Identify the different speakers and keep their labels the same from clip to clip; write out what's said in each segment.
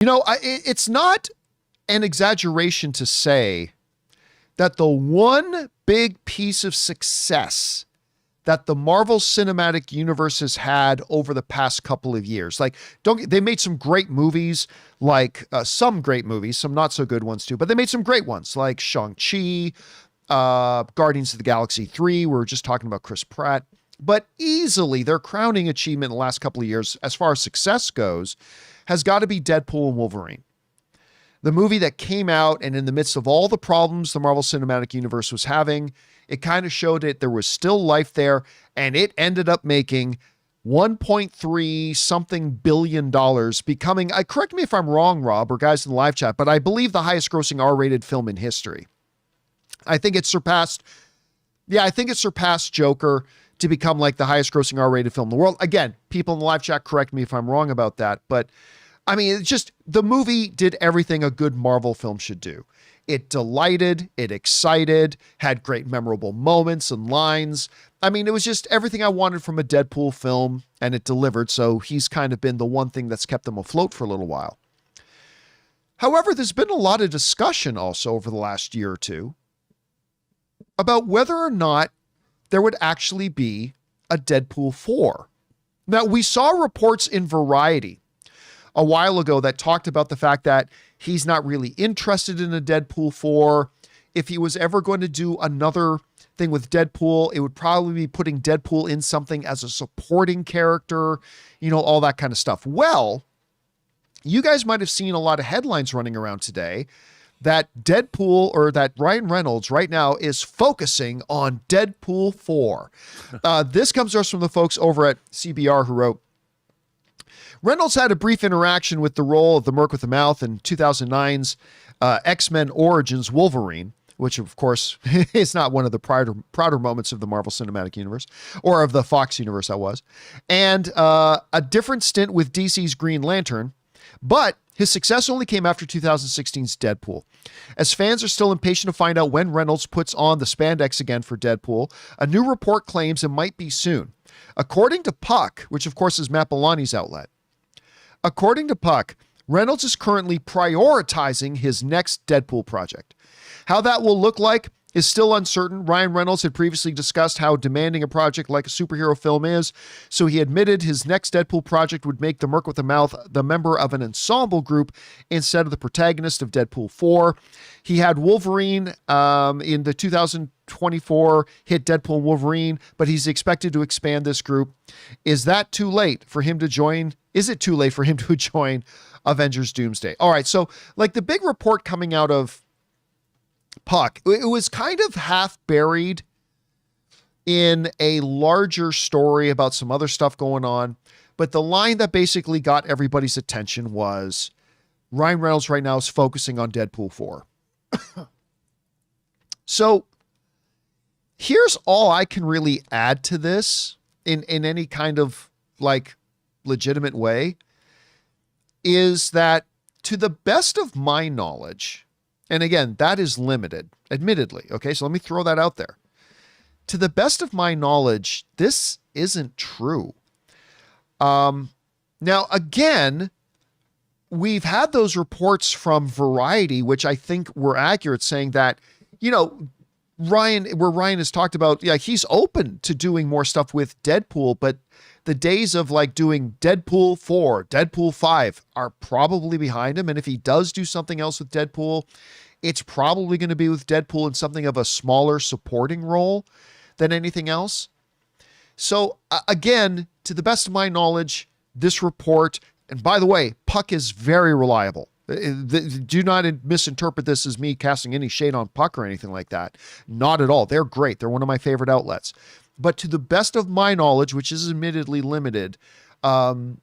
Speaker 1: It's not an exaggeration to say that the one big piece of success that the Marvel Cinematic Universe has had over the past couple of years, they made some great movies, some great movies, some not so good ones too, but they made some great ones like Shang-Chi, Guardians of the Galaxy 3. We were just talking about Chris Pratt, but easily their crowning achievement in the last couple of years, as far as success goes, has got to be Deadpool and Wolverine. The movie that came out, and in the midst of all the problems the Marvel Cinematic Universe was having, it kind of showed it there was still life there, and it ended up making $1.3 something billion, becoming, correct me if I'm wrong, Rob, or guys in the live chat, but I believe the highest grossing R-rated film in history. I think it surpassed Joker to become like the highest grossing R-rated film in the world. Again, people in the live chat, correct me if I'm wrong about that, but I mean, it's just, the movie did everything a good Marvel film should do. It delighted, it excited, had great memorable moments and lines. I mean, it was just everything I wanted from a Deadpool film, and it delivered. So he's kind of been the one thing that's kept them afloat for a little while. However, there's been a lot of discussion also over the last year or two about whether or not there would actually be a Deadpool 4. Now, we saw reports in Variety a while ago that talked about the fact that he's not really interested in a Deadpool 4. If he was ever going to do another thing with Deadpool, it would probably be putting Deadpool in something as a supporting character, all that kind of stuff. Well, you guys might have seen a lot of headlines running around today that Deadpool, or that Ryan Reynolds right now is focusing on Deadpool 4. This comes to us from the folks over at CBR who wrote, Reynolds had a brief interaction with the role of the Merc with the Mouth in 2009's X-Men Origins Wolverine, which of course is not one of the prouder moments of the Marvel Cinematic Universe, or of the Fox universe that was, and a different stint with DC's Green Lantern, but his success only came after 2016's Deadpool. As fans are still impatient to find out when Reynolds puts on the spandex again for Deadpool, a new report claims it might be soon. According to Puck, which of course is Matt Bellani's outlet, according to Puck, Reynolds is currently prioritizing his next Deadpool project. How that will look like is still uncertain. Ryan Reynolds had previously discussed how demanding a project like a superhero film is, so he admitted his next Deadpool project would make the Merc with the Mouth the member of an ensemble group instead of the protagonist of Deadpool 4. He had Wolverine in the 2024 hit Deadpool Wolverine, but he's expected to expand this group. Is it too late for him to join Avengers Doomsday? All right, so like the big report coming out of Puck, it was kind of half buried in a larger story about some other stuff going on. But the line that basically got everybody's attention was Ryan Reynolds right now is focusing on Deadpool 4. So here's all I can really add to this in any kind of like legitimate way, is that to the best of my knowledge, and again, that is limited, admittedly. Okay, so let me throw that out there. To the best of my knowledge, this isn't true. Now, again, we've had those reports from Variety, which I think were accurate, saying that, Ryan has talked about, he's open to doing more stuff with Deadpool, but the days of like doing Deadpool 4, Deadpool 5 are probably behind him. And if he does do something else with Deadpool, it's probably going to be with Deadpool in something of a smaller supporting role than anything else. So again, to the best of my knowledge, this report, and by the way, Puck is very reliable. Do not misinterpret this as me casting any shade on Puck or anything like that. Not at all. They're great. They're one of my favorite outlets. But to the best of my knowledge, which is admittedly limited, Ryan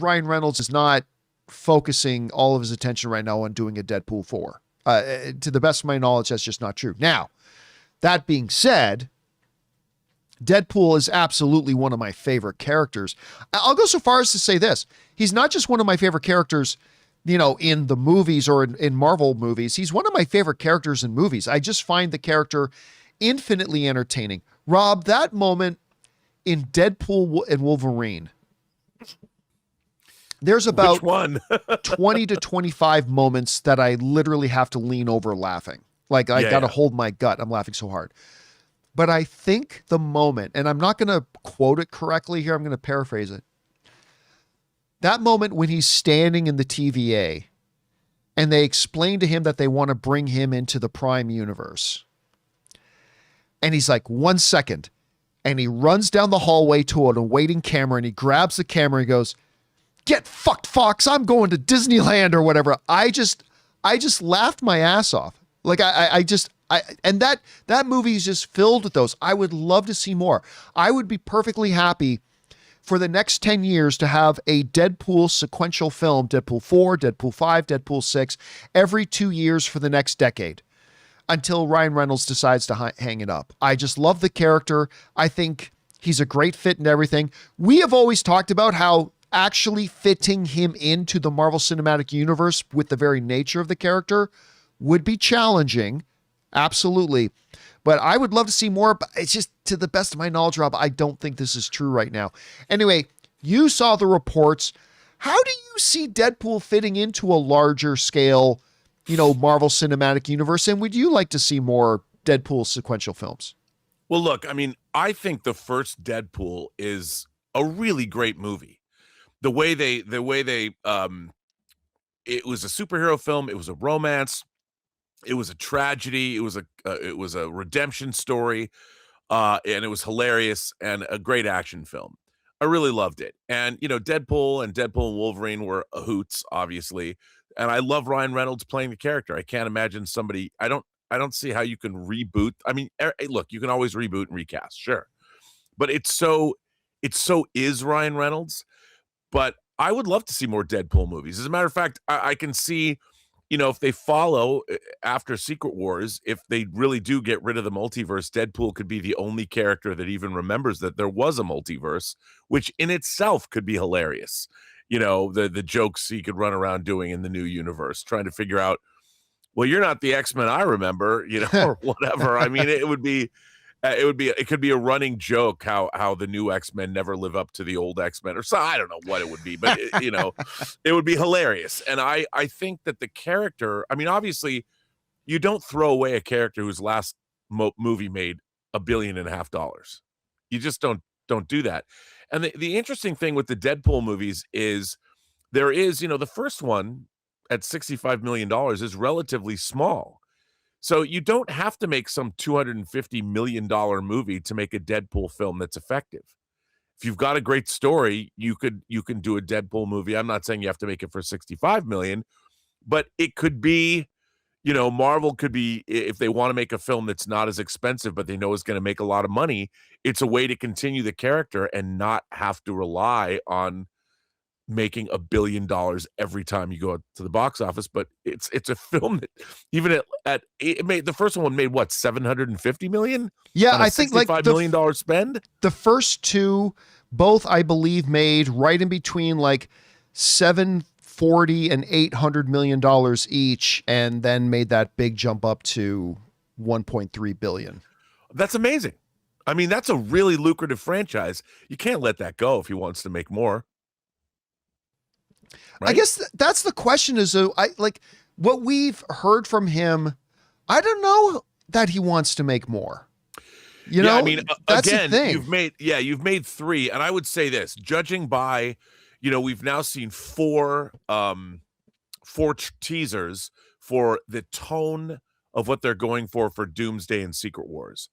Speaker 1: Reynolds is not focusing all of his attention right now on doing a Deadpool 4. To the best of my knowledge, that's just not true. Now, that being said, Deadpool is absolutely one of my favorite characters. I'll go so far as to say this. He's not just one of my favorite characters, in the movies or in Marvel movies. He's one of my favorite characters in movies. I just find the character infinitely entertaining. Rob, that moment in Deadpool and Wolverine, There's
Speaker 2: Which
Speaker 1: about
Speaker 2: one?
Speaker 1: 20 to 25 moments that I literally have to lean over laughing. Like I got to
Speaker 2: Yeah.
Speaker 1: hold my gut. I'm laughing so hard. But I think the moment, and I'm not going to quote it correctly here, I'm going to paraphrase it. That moment when he's standing in the TVA and they explain to him that they want to bring him into the Prime universe. And he's like, 1 second. And he runs down the hallway to an awaiting camera and he grabs the camera and he goes, "Get fucked, Fox. I'm going to Disneyland," or whatever. I just laughed my ass off. Like and that movie is just filled with those. I would love to see more. I would be perfectly happy for the next 10 years to have a Deadpool sequential film, Deadpool 4, Deadpool 5, Deadpool 6, every 2 years for the next decade until Ryan Reynolds decides to hang it up. I just love the character. I think he's a great fit and everything. We have always talked about how actually fitting him into the Marvel Cinematic Universe with the very nature of the character would be challenging. Absolutely. But I would love to see more, but it's just, to the best of my knowledge, Rob, I don't think this is true right now. Anyway, you saw the reports. How do you see Deadpool fitting into a larger scale, Marvel Cinematic Universe? And would you like to see more Deadpool sequential films?
Speaker 2: Well, look, I mean, I think the first Deadpool is a really great movie. The way they it was a superhero film, it was a romance, it was a tragedy, it was a redemption story, and it was hilarious and a great action film. I really loved it. And Deadpool and Wolverine were hoots, obviously. And I love Ryan Reynolds playing the character. I can't imagine somebody. I don't see how you can reboot. I mean, look, you can always reboot and recast, sure, but it's so is Ryan Reynolds. But I would love to see more Deadpool movies. As a matter of fact, I can see, if they follow after Secret Wars, if they really do get rid of the multiverse, Deadpool could be the only character that even remembers that there was a multiverse, which in itself could be hilarious. The jokes he could run around doing in the new universe, trying to figure out, well, you're not the X-Men I remember, or whatever. I mean, it could be a running joke how the new X-Men never live up to the old X-Men, or so. I don't know what it would be, but it would be hilarious. And I think that the character, I mean, obviously you don't throw away a character whose last movie made $1.5 billion. You just don't do that. And the interesting thing with the Deadpool movies is there is, the first one at $65 million is relatively small. So you don't have to make some $250 million movie to make a Deadpool film that's effective. If you've got a great story, you can do a Deadpool movie. I'm not saying you have to make it for 65 million, but it could be, Marvel could be, if they want to make a film that's not as expensive, but they know is going to make a lot of money, it's a way to continue the character and not have to rely on making $1 billion every time you go to the box office. But it's a film that even at it made, the first one made what, 750 million?
Speaker 1: Yeah, I think like
Speaker 2: $65 million spend.
Speaker 1: The first two, both I believe made right in between like 740 and $800 million each, and then made that big jump up to 1.3 billion.
Speaker 2: That's amazing. I mean, that's a really lucrative franchise. You can't let that go if he wants to make more. Right?
Speaker 1: I guess that's the question is, what we've heard from him, I don't know that he wants to make more.
Speaker 2: I mean,
Speaker 1: that's
Speaker 2: again,
Speaker 1: the thing.
Speaker 2: You've made 3. And I would say this, judging by, we've now seen 4 teasers for the tone of what they're going for Doomsday and Secret Wars.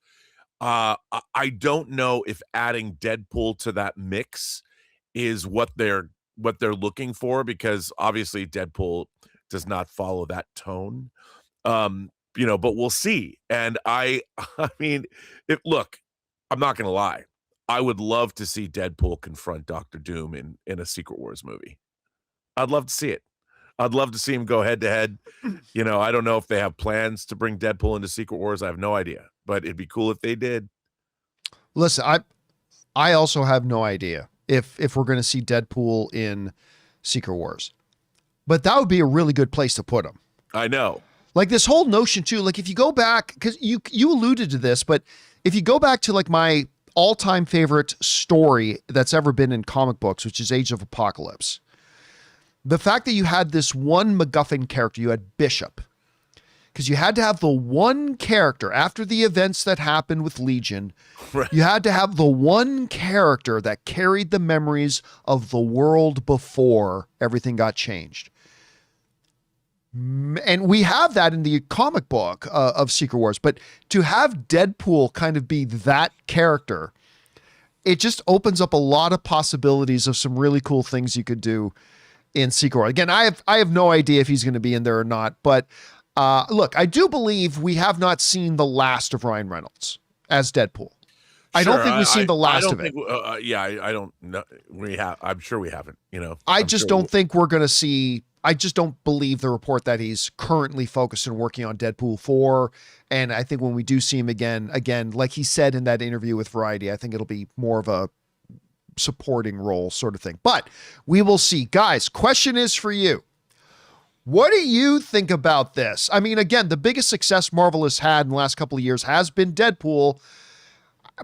Speaker 2: I don't know if adding Deadpool to that mix is what they're looking for, because obviously Deadpool does not follow that tone. But we'll see. And I mean, look, I'm not going to lie. I would love to see Deadpool confront Dr. Doom in a Secret Wars movie. I'd love to see it. I'd love to see him go head to head. I don't know if they have plans to bring Deadpool into Secret Wars. I have no idea, but it'd be cool if they did.
Speaker 1: Listen, I also have no idea if we're going to see Deadpool in Secret Wars, but that would be a really good place to put him.
Speaker 2: I know.
Speaker 1: Like this whole notion too, like if you go back, because you alluded to this, but if you go back to like my all-time favorite story that's ever been in comic books, which is Age of Apocalypse, The fact that you had this one MacGuffin character, you had Bishop, because you had to have the one character after the events that happened with Legion.
Speaker 2: Right.
Speaker 1: You had to have the one character that carried the memories of the world before everything got changed. And we have that in the comic book of Secret Wars, but to have Deadpool kind of be that character, it just opens up a lot of possibilities of some really cool things you could do in Secret Wars. Again, I have no idea if he's going to be in there or not, but look, I do believe we have not seen the last of Ryan Reynolds as Deadpool. I don't think we've seen the last of it.
Speaker 2: I don't know. We have. I'm sure we haven't.
Speaker 1: I just don't think we're going to see. I just don't believe the report that he's currently focused and working on Deadpool 4. And I think when we do see him again, like he said in that interview with Variety, I think it'll be more of a supporting role sort of thing. But we will see. Guys, question is for you. What do you think about this? I mean, again, the biggest success Marvel has had in the last couple of years has been Deadpool.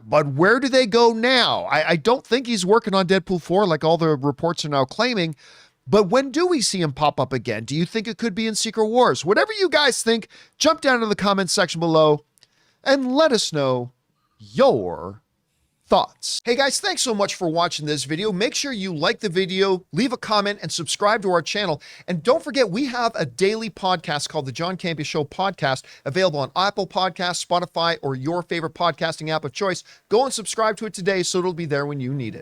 Speaker 1: But where do they go now? I don't think he's working on Deadpool 4 like all the reports are now claiming. But when do we see him pop up again? Do you think it could be in Secret Wars? Whatever you guys think, jump down in the comments section below and let us know your thoughts. Hey guys, thanks so much for watching this video. Make sure you like the video, leave a comment, and subscribe to our channel. And don't forget, we have a daily podcast called the John Campea Show podcast, available on Apple Podcasts, Spotify, or your favorite podcasting app of choice. Go and subscribe to it today so it'll be there when you need it.